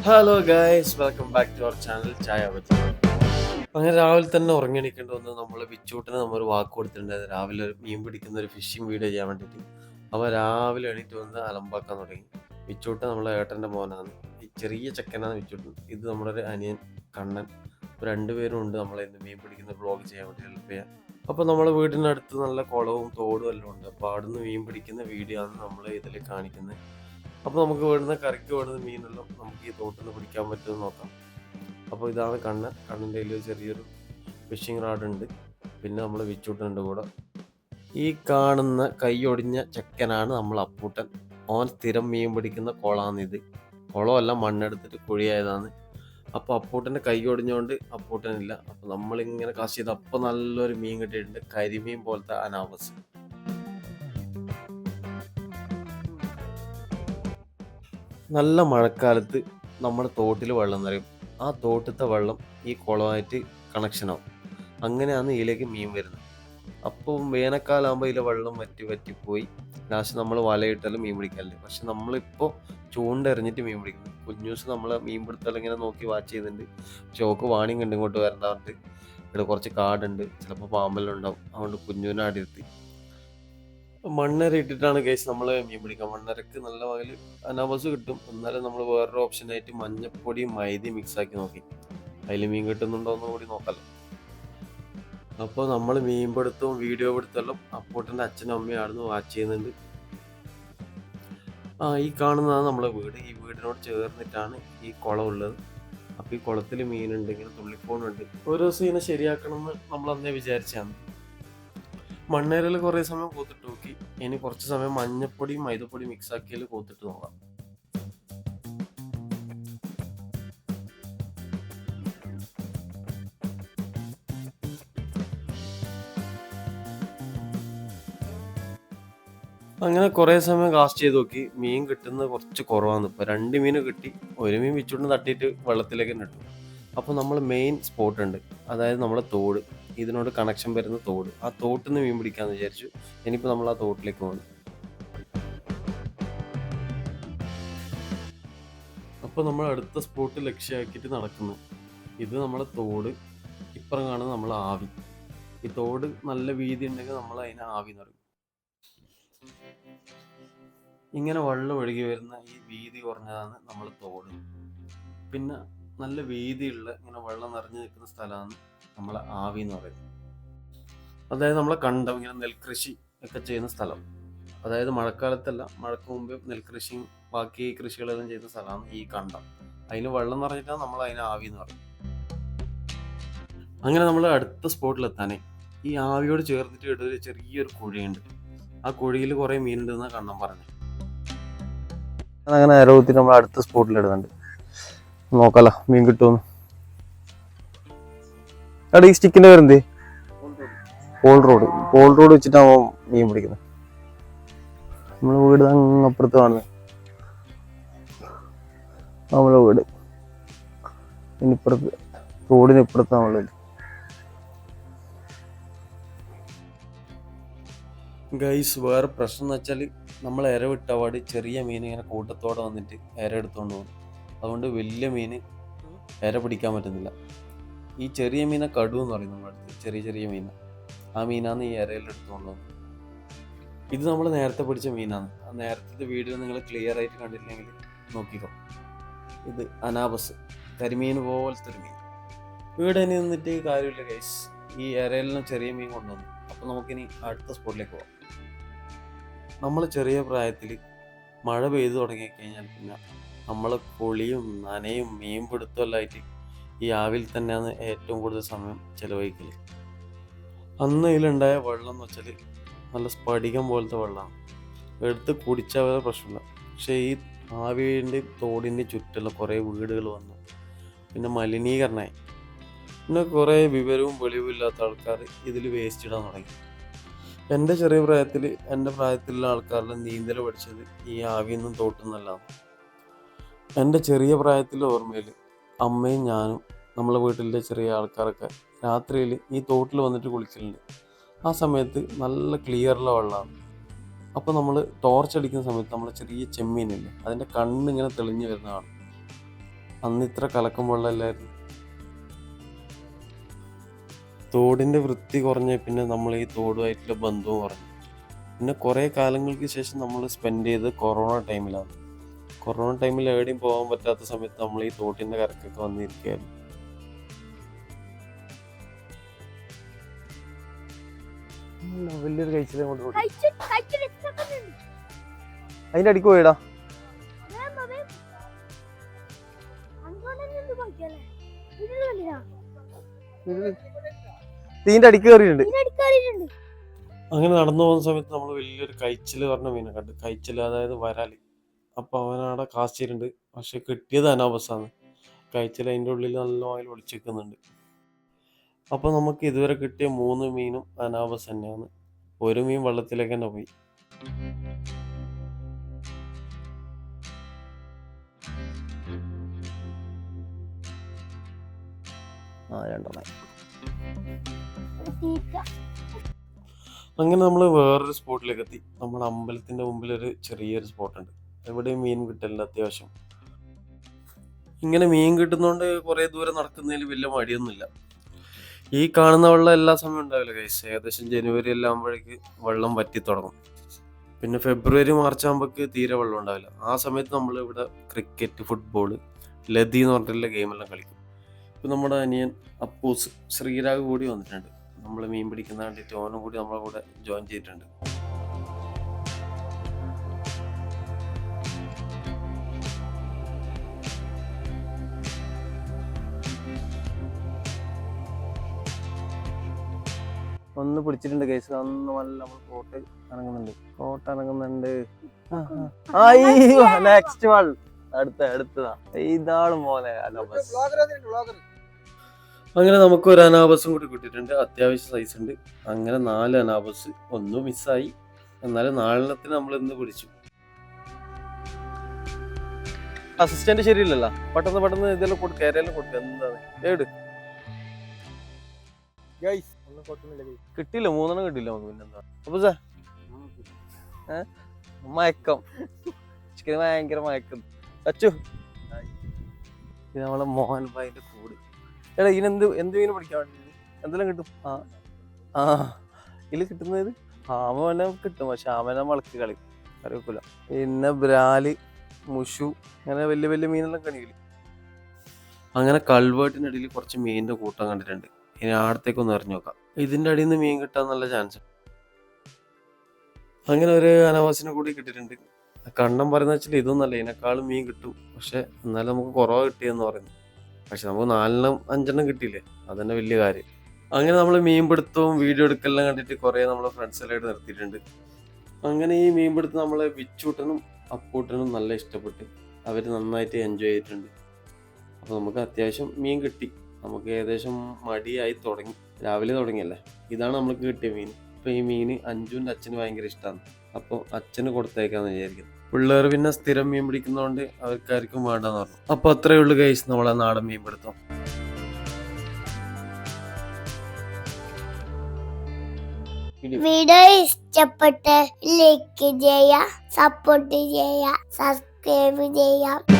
Hello guys, welcome back to our channel ചായ പറ്റി. അങ്ങനെ രാവിലെ തന്നെ ഉറങ്ങിയെണീക്കേണ്ടി വന്ന് നമ്മൾ ബിച്ചൂട്ടിന് നമ്മൾ വാക്ക് കൊടുത്തിട്ടുണ്ടായിരുന്നു രാവിലെ ഒരു മീൻ പിടിക്കുന്ന ഒരു ഫിഷിംഗ് വീഡിയോ ചെയ്യാൻ വേണ്ടിയിട്ട്. അപ്പോൾ രാവിലെ എണീറ്റ് വന്ന് അലമ്പാക്കാൻ തുടങ്ങി. ബിച്ചൂട്ട് നമ്മളെ ഏട്ടൻ്റെ മോനാണ്, ഈ ചെറിയ ചെക്കനാണ് ബിച്ചൂട്ട്. ഇത് നമ്മുടെ ഒരു അനിയൻ കണ്ണൻ. രണ്ടുപേരും ഉണ്ട് നമ്മളെ ഇന്ന് മീൻ പിടിക്കുന്ന വ്ളോഗ് ചെയ്യാൻ വേണ്ടി ഹെൽപ്പ് ചെയ്യാൻ. അപ്പോൾ നമ്മളെ വീടിനടുത്ത് നല്ല കുളവും തോടും എല്ലാം ഉണ്ട്. അപ്പോൾ അവിടുന്ന് മീൻ പിടിക്കുന്ന വീഡിയോ ആണ് നമ്മൾ ഇതിൽ കാണിക്കുന്നത്. അപ്പോൾ നമുക്ക് വേണ്ടുന്ന കറിക്ക് വേണ്ടുന്ന മീനെല്ലാം നമുക്ക് ഈ തോട്ടിൽ നിന്ന് പിടിക്കാൻ പറ്റുമെന്ന് നോക്കാം. അപ്പോൾ ഇതാണ് കണ്ണിൻ്റെ കയ്യിൽ ചെറിയൊരു ഫിഷിംഗ് റാഡ് ഉണ്ട്. പിന്നെ നമ്മൾ വിച്ചൂട്ടുണ്ട് കൂടെ. ഈ കാണുന്ന കൈയൊടിഞ്ഞ ചെക്കനാണ് നമ്മൾ അപ്പൂട്ടൻ. ഓൻ സ്ഥിരം മീൻ പിടിക്കുന്ന കുളമാണിത്. കുളമല്ല, മണ്ണെടുത്തിട്ട് കുഴിയായതാണ്. അപ്പോൾ അപ്പൂട്ടൻ്റെ കൈ ഒടിഞ്ഞുകൊണ്ട് അപ്പൂട്ടനില്ല. അപ്പോൾ നമ്മളിങ്ങനെ കാശ് ചെയ്ത് അപ്പോൾ നല്ലൊരു മീൻ കിട്ടിയിട്ടുണ്ട്, കരിമീൻ പോലത്തെ അനാവസ്. നല്ല മഴക്കാലത്ത് നമ്മുടെ തോട്ടിൽ വെള്ളം നിറയും. ആ തോട്ടത്തെ വെള്ളം ഈ കുളമായിട്ട് കണക്ഷനാവും. അങ്ങനെയാണ് ഇതിലേക്ക് മീൻ വരുന്നത്. അപ്പം വേനൽക്കാലമാകുമ്പോൾ ഇതിലെ വെള്ളം വറ്റിപ്പോയി ലാസ്റ്റ് നമ്മൾ വലയിട്ടാലും മീൻ പിടിക്കാറില്ല. പക്ഷെ നമ്മളിപ്പോൾ ചൂണ്ടെറിഞ്ഞിട്ട് മീൻ പിടിക്കുന്നു. കുഞ്ഞൂസ് നമ്മളെ മീൻ പിടുത്തം ഇങ്ങനെ നോക്കി വാച്ച് ചെയ്യുന്നുണ്ട്. പക്ഷെ ഓക്ക് വാണിംഗ് ഉണ്ട് ഇങ്ങോട്ട് വരണ്ടാറുണ്ട്. ഇവിടെ കുറച്ച് കാടുണ്ട്, ചിലപ്പോൾ പാമ്പെല്ലാം ഉണ്ടാവും. അതുകൊണ്ട് കുഞ്ഞൂനെ അടിയിരുത്തി മണ്ണര ഇട്ടിട്ടാണ് കേസ് നമ്മൾ മീൻ പിടിക്കുക. മണ്ണരക്ക് നല്ല വകയിൽ അനാവസ് കിട്ടും. എന്നാലും നമ്മൾ വേറൊരു ഓപ്ഷനായിട്ട് മഞ്ഞപ്പൊടിയും മൈദയും മിക്സാക്കി നോക്കി. അതിൽ മീൻ കിട്ടുന്നുണ്ടോ എന്ന് കൂടി നോക്കാമല്ലോ. അപ്പോൾ നമ്മൾ മീൻ പിടുത്തവും വീഡിയോ പിടുത്തെല്ലാം അപ്പൂട്ടൻ്റെ അച്ഛനും അമ്മയും ആടുന്ന് വാച്ച് ചെയ്യുന്നുണ്ട്. ഈ കാണുന്നതാണ് നമ്മളെ വീട്. ഈ വീടിനോട് ചേർന്നിട്ടാണ് ഈ കുളം ഉള്ളത്. അപ്പോൾ ഈ കുളത്തിൽ മീനുണ്ടെങ്കിൽ തുള്ളിപ്പോണുണ്ട്. ഓരോ ദിവസം ഇതിനെ ശരിയാക്കണമെന്ന് നമ്മൾ അന്നേ വിചാരിച്ചാണ്. മണ്ണേരയിൽ കുറേ സമയം കൂത്തിട്ട് നോക്കി. ഇനി കുറച്ച് സമയം മഞ്ഞപ്പൊടിയും മൈദപ്പൊടിയും മിക്സ് ആക്കിയാൽ കൂത്തിട്ട് നോക്കാം. അങ്ങനെ കുറേ സമയം കാസ്റ്റ് ചെയ്ത് നോക്കി. മീൻ കിട്ടുന്നത് കുറച്ച് കുറവാണ്. ഇപ്പോൾ 2 മീൻ കിട്ടി. ഒരു മീൻ വിച്ചുകൊണ്ട് തട്ടിയിട്ട് വെള്ളത്തിലേക്ക് ഇട്ടു. അപ്പോൾ നമ്മൾ മെയിൻ സ്പോട്ട് ഉണ്ട്, അതായത് നമ്മളെ തോട്, ഇതിനോട് കണക്ഷൻ വരുന്ന തോട്. ആ തോട്ടിൽ നിന്ന് മീൻ പിടിക്കാമെന്ന് വിചാരിച്ചു. ഇനിയിപ്പോൾ നമ്മൾ ആ തോട്ടിലേക്ക് പോകുന്നു. അപ്പോൾ നമ്മൾ അടുത്ത സ്പോട്ട് ലക്ഷ്യമാക്കിയിട്ട് നടക്കുന്നു. ഇത് നമ്മളെ തോട്, ഇപ്പുറം കാണുന്നത് നമ്മളെ ആവി. ഈ തോട് നല്ല വീതി ഉണ്ടെങ്കിൽ നമ്മൾ അതിനെ ആവി എന്ന് പറയും. ഇങ്ങനെ വെള്ളം ഒഴുകി വരുന്ന ഈ വീതി കുറഞ്ഞതാണ് നമ്മൾ തോട്. പിന്നെ നല്ല വീതിയുള്ള ഇങ്ങനെ വെള്ളം നിറഞ്ഞു നിൽക്കുന്ന സ്ഥലമാണ് നമ്മളെ ആവി എന്ന് പറയുന്നത്. അതായത് നമ്മളെ കണ്ടം, ഇങ്ങനെ നെൽകൃഷി ഒക്കെ ചെയ്യുന്ന സ്ഥലം. അതായത് മഴക്കാലത്തല്ല, മഴക്ക് മുമ്പ് നെൽകൃഷിയും ബാക്കി കൃഷികളെല്ലാം ചെയ്യുന്ന സ്ഥലമാണ് ഈ കണ്ടം. അതിന് വെള്ളം നിറഞ്ഞിട്ടാണ് നമ്മൾ അതിനെ ആവി എന്ന് പറയും. അങ്ങനെ നമ്മൾ അടുത്ത സ്പോട്ടിലെത്താനേ ഈ ആവിയോട് ചേർന്നിട്ട് ഒരു ചെറിയൊരു കുഴിയുണ്ട്. ആ കുഴിയിൽ കുറേ മീനുണ്ടെന്നാണ് കണ്ണൻ പറഞ്ഞത്. അങ്ങനെ ആരോഗ്യത്തിൽ നമ്മൾ അടുത്ത സ്പോട്ടിലിടുന്നുണ്ട്. നോക്കാലോ മീൻ കിട്ടുമെന്ന്. അവിടെ ഈ സ്റ്റിക്കിന്റെ പേരെന്തേ? പോൾ റോഡ് വെച്ചിട്ടാണ് മീൻ പിടിക്കുന്നത്. നമ്മളെ വീട് അങ്ങപ്പുറത്ത് കാണുന്നത് നമ്മളെ വീട്. ഇനിപ്പുറത്ത് റോഡിനിപ്പുറത്ത് നമ്മളെ. ഗൈസ്, വേറെ പ്രശ്നം എന്ന് വെച്ചാൽ നമ്മൾ ഇര വിട്ടപാട് ചെറിയ മീൻ ഇങ്ങനെ കൂട്ടത്തോടെ വന്നിട്ട് ഇര എടുത്തുകൊണ്ട് പോകും. അതുകൊണ്ട് വലിയ മീൻ ഇര പിടിക്കാൻ പറ്റുന്നില്ല. ഈ ചെറിയ മീനെ കടു എന്ന് പറയും നമ്മുടെ അടുത്ത്. ചെറിയ മീൻ, ആ മീനാണ് ഈ ഇരയിൽ എടുത്തുകൊണ്ട് പോകുന്നത്. ഇത് നമ്മൾ നേരത്തെ പിടിച്ച മീനാണ്. ആ നേരത്തെ വീഡിയോ നിങ്ങൾ ക്ലിയർ ആയിട്ട് കണ്ടിട്ടില്ലെങ്കിൽ നോക്കിക്കോ. ഇത് അനാബസ്, കരിമീൻ പോലത്തെ ഒരു മീൻ. ഇവിടെ ഇനി നിന്നിട്ട് കാര്യമില്ല ഗൈസ്. ഈ ഇരയിലും ചെറിയ മീൻ കൊണ്ടുവന്നു. അപ്പോൾ നമുക്കിനി അടുത്ത സ്പോട്ടിലേക്ക് പോകാം. നമ്മൾ ചെറിയ പ്രായത്തിൽ മഴ പെയ്തു തുടങ്ങിക്കഴിഞ്ഞാൽ പിന്നെ നമ്മൾ കുളിയും നനയും മീൻ പിടുത്തമെല്ലാം ആയിട്ട് ഈ ആവിൽ തന്നെയാണ് ഏറ്റവും കൂടുതൽ സമയം ചിലവഴിക്കൽ. അന്ന് ഇതിലുണ്ടായ വെള്ളം എന്ന് വെച്ചാൽ നല്ല സ്ഫടികം പോലത്തെ വെള്ളമാണ്. എടുത്ത് കുടിച്ചാൽ വരെ പ്രശ്നമില്ല. പക്ഷേ ഈ ആവിൻ്റെ തോടിൻ്റെ ചുറ്റുള്ള കുറേ വീടുകൾ വന്നു. പിന്നെ മലിനീകരണമായി. പിന്നെ കുറേ വിവരവും വെളിവും ഇല്ലാത്ത ആൾക്കാർ ഇതിൽ വേസ്റ്റ് ഇടാൻ തുടങ്ങി. എൻ്റെ ചെറിയ പ്രായത്തിൽ, എൻ്റെ പ്രായത്തിലുള്ള ആൾക്കാരെല്ലാം നീന്തൽ പഠിച്ചത് ഈ ആവിയൊന്നും തോട്ടുന്നല്ലാണ്. എൻ്റെ ചെറിയ പ്രായത്തിലെ ഓർമ്മയിൽ അമ്മയും ഞാനും നമ്മളെ വീട്ടിലെ ചെറിയ ആൾക്കാരൊക്കെ രാത്രിയിൽ ഈ തോട്ടിൽ വന്നിട്ട് കുളിക്കലുണ്ട്. ആ സമയത്ത് നല്ല ക്ലിയറുള്ള വെള്ളമാണ്. അപ്പോൾ നമ്മൾ ടോർച്ച് അടിക്കുന്ന സമയത്ത് നമ്മൾ ചെറിയ ചെമ്മീനില്ലേ, അതിൻ്റെ കണ്ണിങ്ങനെ തെളിഞ്ഞു വരുന്നതാണ്. അന്ന് ഇത്ര കലക്കം വെള്ളമല്ലായിരുന്നു. തോടിൻ്റെ വൃത്തി കുറഞ്ഞ പിന്നെ നമ്മൾ ഈ തോടുമായിട്ടുള്ള ബന്ധവും കുറഞ്ഞു. പിന്നെ കുറേ കാലങ്ങൾക്ക് ശേഷം നമ്മൾ സ്പെൻഡ് ചെയ്ത് കൊറോണ ടൈമിലാണ്. കൊറോണ ടൈമിൽ എവിടെയും പോകാൻ പറ്റാത്ത സമയത്ത് നമ്മൾ ഈ തോട്ടിൻ്റെ കരക്കൊക്കെ വന്നിരിക്കുകയായിരുന്നു. വലിയൊരു കഴിച്ചത് അതിൻ്റെ അടിക്ക് പോയിടാ. തീന്റെ അടിക്ക് കയറിയിട്ടുണ്ട്. അങ്ങനെ നടന്നു പോകുന്ന സമയത്ത് നമ്മൾ വലിയൊരു കൈച്ചില് പറഞ്ഞ മീനെ കണ്ടു. കൈച്ചില് അതായത് വരാല്. അപ്പൊ അവനവിടെ കാസ്റ്റിലുണ്ട്. പക്ഷെ കിട്ടിയത് അനാബസാണ്. കൈച്ചില് അതിൻ്റെ ഉള്ളിൽ നല്ല ഓയിൽ ഒളിച്ചിരിക്കുന്നുണ്ട്. അപ്പൊ നമുക്ക് ഇതുവരെ കിട്ടിയ 3 മീനും അനാബസ് തന്നെയാണ്. ഒരു മീൻ വെള്ളത്തിലേക്ക് തന്നെ പോയി. അങ്ങനെ നമ്മൾ വേറൊരു സ്പോട്ടിലേക്ക് എത്തി. നമ്മുടെ അമ്പലത്തിന്റെ മുമ്പിൽ ഒരു ചെറിയൊരു സ്പോട്ടുണ്ട്. എവിടെയും മീൻ കിട്ടില്ല അത്യാവശ്യം. ഇങ്ങനെ മീൻ കിട്ടുന്നോണ്ട് കുറെ ദൂരം നടക്കുന്നതിൽ വലിയ മടിയൊന്നുമില്ല. ഈ കാണുന്ന വെള്ളം എല്ലാ സമയം ഉണ്ടാവില്ല ഗൈസ്. ഏകദേശം ജനുവരി എല്ലാം ആകുമ്പോഴേക്ക് വെള്ളം വറ്റി തുടങ്ങും. പിന്നെ ഫെബ്രുവരി മാർച്ച് ആകുമ്പോഴേക്ക് തീരെ വെള്ളം ഉണ്ടാവില്ല. ആ സമയത്ത് നമ്മൾ ഇവിടെ ക്രിക്കറ്റ്, ഫുട്ബോൾ, ലതി എന്ന് പറഞ്ഞിട്ടുള്ള ഗെയിമെല്ലാം കളിക്കും. ഇപ്പം നമ്മുടെ അനിയൻ അപ്പൂസ് ശ്രീരാഗ് കൂടി വന്നിട്ടുണ്ട്. നമ്മൾ മീൻ പിടിക്കുന്ന കണ്ടിട്ട് ഓനും കൂടി നമ്മളെ കൂടെ ജോയിൻ ചെയ്തിട്ടുണ്ട്. ഒന്ന് പിടിച്ചിട്ടുണ്ട് കേസ്. അന്ന് നല്ല നമ്മൾ കോട്ട് ഇറങ്ങുന്നുണ്ട്. നെക്സ്റ്റ് വൺ അടുത്തതാ ഇതാണ് മോനെ അനാബസ്. അങ്ങനെ നമുക്ക് ഒരു അനാബസും കൂടി കിട്ടിയിട്ടുണ്ട്. അത്യാവശ്യം സൈസ് ഉണ്ട്. അങ്ങനെ 4 അനാബസ്. ഒന്നും മിസ്സായി. എന്നാലും 4 നമ്മൾ ഇന്ന് പിടിച്ചു. അസിസ്റ്റന്റ് ശരിയില്ലല്ലോ. പെട്ടെന്ന് ഇതെല്ലാം കൊടുക്കുക, ഏരെല്ലാം കൊടുക്കുക. എന്താണ് ഏട് കിട്ടിയില്ല, 3 കിട്ടിയില്ല നമുക്ക്. പിന്നെന്താ അപ്പൊ മയക്കം ചിക്കന് ഭയങ്കര മയക്കം. അച്ചു ഇത് നമ്മളെ മോഹൻ ഭായിന്റെ കൂട്. എടാ ഇതിനെന്ത് മീൻ പിടിക്കാൻ വേണ്ടി എന്തെല്ലാം കിട്ടും? ഇതിൽ കിട്ടുന്നത് ആമനെ കിട്ടും. പക്ഷെ ആമനെ വളക്ക് കളി വെക്കൂല. പിന്നെ ബ്രാല്, മുഷു, അങ്ങനെ വലിയ വലിയ മീനെല്ലാം കണിയില്ല. അങ്ങനെ കൾവേട്ടിനടിയിൽ കുറച്ച് മീനിന്റെ കൂട്ടം കണ്ടിട്ടുണ്ട്. ഇനി ആടത്തേക്കൊന്ന് എറിഞ്ഞു നോക്കാം. ഇതിന്റെ അടിയിൽ നിന്ന് മീൻ കിട്ടാൻ നല്ല ചാൻസ്. അങ്ങനെ ഒരു അനാവാസിനെ കൂടി കിട്ടിയിട്ടുണ്ട്. കണ്ണം പറയുന്ന വെച്ചാൽ ഇതൊന്നല്ല, ഇതിനേക്കാളും മീൻ കിട്ടും. പക്ഷെ എന്നാലും നമുക്ക് കുറവ് കിട്ടിയെന്ന് പറയുന്നു. പക്ഷെ നമുക്ക് 4-5 കിട്ടിയില്ലേ, അതന്നെ വലിയ കാര്യം. അങ്ങനെ നമ്മൾ മീൻ പിടുത്തവും വീഡിയോ എടുക്കലെല്ലാം കണ്ടിട്ട് കുറേ നമ്മളെ ഫ്രണ്ട്സെല്ലാം നിർത്തിയിട്ടുണ്ട്. അങ്ങനെ ഈ മീൻ പിടുത്തം നമ്മളെ വിച്ചൂട്ടനും അപ്പൂട്ടനും നല്ല ഇഷ്ടപ്പെട്ട് അവർ നന്നായിട്ട് എൻജോയ് ചെയ്തിട്ടുണ്ട്. അപ്പോൾ നമുക്ക് അത്യാവശ്യം മീൻ കിട്ടി. നമുക്ക് ഏകദേശം മടിയായി തുടങ്ങി. രാവിലെ തുടങ്ങിയല്ലേ. ഇതാണ് നമുക്ക് കിട്ടിയ മീൻ. അപ്പോൾ ഈ മീൻ അഞ്ജുവിൻ്റെ അച്ഛന് ഭയങ്കര ഇഷ്ടമാണ്. അപ്പോൾ അച്ഛന് കൊടുത്തേക്കാന്ന് വിചാരിക്കുന്നു. പിള്ളേർ പിന്നെ സ്ഥിരം മീൻ പിടിക്കുന്നതുകൊണ്ട് അവർക്കാർക്കും വേണ്ടെന്ന് പറഞ്ഞു. അപ്പോൾ അത്രയേ ഉള്ളൂ ഗൈസ് നമ്മളെ നാടൻ മീൻ പിടുത്തം. വീഡിയോ ഇഷ്ടപ്പെട്ട് ലൈക്ക് ചെയ്യുക, സപ്പോർട്ട് ചെയ്യുക, സബ്സ്ക്രൈബ് ചെയ്യുക.